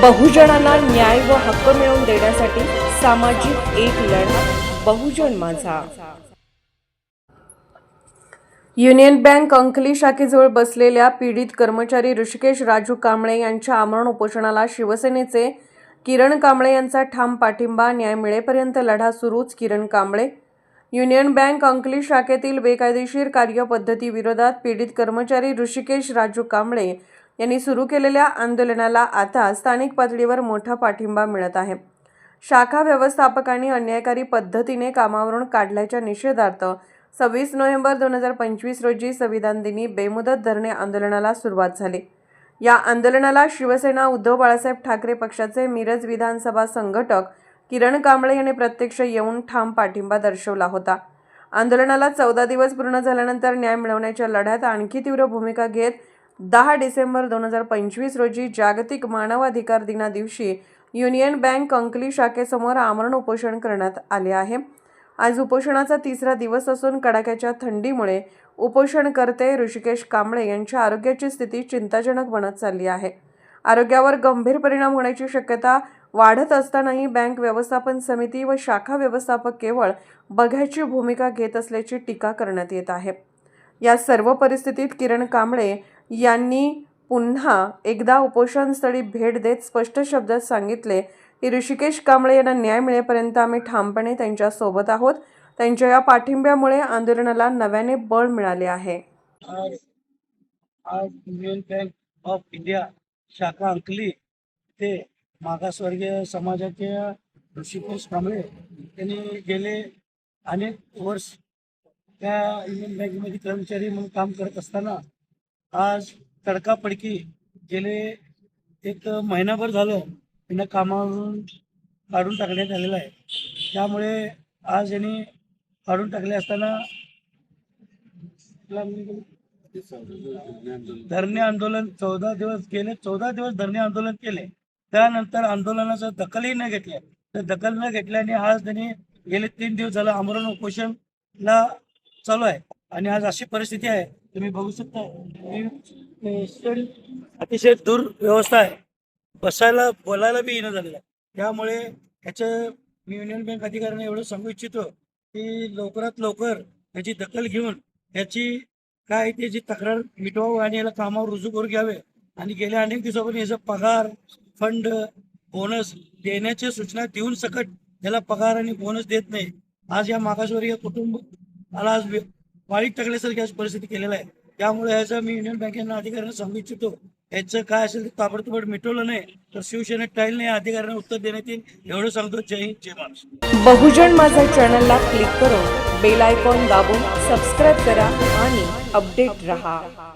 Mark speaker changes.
Speaker 1: बहुजनांना न्याय व हक्क मिळवून देण्यासाठी सामाजिक एक लढा बहुजन माझा। युनियन बँक अंकली शाखेजवळ बसलेल्या पीडित कर्मचारी ऋषिकेश राजू कांबळे यांच्या आमरण उपोषणाला शिवसेनेचे किरण कांबळे यांचा ठाम पाठिंबा। न्याय मिळेपर्यंत लढा सुरूच। किरण कांबळे। युनियन बँक अंकली शाखेतील बेकायदेशीर कार्यपद्धतीविरोधात पीडित कर्मचारी ऋषिकेश राजू कांबळे यांनी सुरू केलेल्या आंदोलनाला आता स्थानिक पातळीवर मोठा पाठिंबा मिळत आहे। शाखा व्यवस्थापकांनी अन्यायकारी पद्धतीने कामावरून काढल्याच्या निषेधार्थ 26 नोव्हेंबर 2025 रोजी संविधान दिनी बेमुदत धरणे आंदोलनाला सुरुवात झाली। या आंदोलनाला शिवसेना उद्धव बाळासाहेब ठाकरे पक्षाचे मिरज विधानसभा संघटक किरण कांबळे यांनी प्रत्यक्ष येऊन ठाम पाठिंबा दर्शवला होता। आंदोलनाला 14 दिवस पूर्ण झाल्यानंतर न्याय मिळवण्याच्या लढ्यात आणखी तीव्र भूमिका घेत 10 डिसेंबर 2025 रोजी जागतिक मानवाधिकार दिना दिवशी युनियन बँक अंकली शाखेसमोर आमरण उपोषण करण्यात आले आहे। आज उपोषणाचा तिसरा दिवस असून कडाक्याच्या थंडीमुळे उपोषणकर्ते ऋषिकेश कांबळे यांच्या आरोग्याची स्थिती चिंताजनक बनत चालली आहे। आरोग्यावर गंभीर परिणाम होण्याची शक्यता वाढत असतानाही बँक व्यवस्थापन समिती व शाखा व्यवस्थापक केवळ बघ्याची भूमिका घेत असल्याची टीका करण्यात येत आहे। या सर्व परिस्थितीत किरण कांबळे यांनी पुन्हा एकदा उपोषणस्थळी भेट देत स्पष्ट शब्दात सांगितले की ऋषिकेश कांबळे यांना न्याय मिळेपर्यंत आम्ही ठामपणे त्यांच्या सोबत आहोत। त्यांच्या या पाठिंब्यामुळे आंदोलनाला नव्याने बळ मिळाले आहे।
Speaker 2: आज युनियन बँक ऑफ इंडिया शाखा अंकली ते मागासवर्गीय समाजाचे ऋषिकेश कांबळे यांनी गेले अनेक वर्ष त्या युनियन बँकेमध्ये कर्मचारी म्हणून काम करत असताना आज तडकाफडकी गेले एक महिनाभर झालं त्यांना कामावरून काढून टाकण्यात आलेलं आहे। त्यामुळे आज यांनी काढून टाकले असताना धरणे आंदोलन 14 दिवस धरणे आंदोलन केले। त्यानंतर आंदोलनाचा दखलही न घेतल्या, तर दखल न घेतल्याने आज त्यांनी गेले 3 दिवस झालं आमरण उपोषणला चालू आहे। आणि आज अशी परिस्थिती आहे, तुम्ही बघू शकता अतिशय दुर्व्यवस्था आहे, बसायला बोलायला बी येणं झालेलं आहे। त्यामुळे याचं मी युनियन बँक अधिकाऱ्यांना एवढं सांगू इच्छितो की लवकरात लवकर याची दखल घेऊन याची काय त्याची तक्रार मिटवावं आणि याला कामावर रुजू करून घ्यावे। आणि गेल्या अनेक दिवसापासून याचा पगार फंड बोनस देण्याच्या सूचना देऊन सकट याला पगार आणि बोनस देत नाही। आज या मागासवर्गीय कुटुंबाला आज वाळीत टाकल्यासारखी आज परिस्थिती केलेला आहे। त्यामुळे याचं मी युनियन बँकेच्या अधिकाऱ्यांना सांगू इच्छितो, याचं काय असेल ते ताबडतोब मिटवलं नाही तर शिवसेनेत टाईल नाही, अधिकाऱ्यांना उत्तर देण्यात येईल एवढं सांगतो। जय हिंद, जय महाराष्ट्र।
Speaker 1: बहुजन माझा चॅनलला क्लिक करून बेल आयकॉन दाबून सबस्क्राइब करा आणि अपडेट रहा।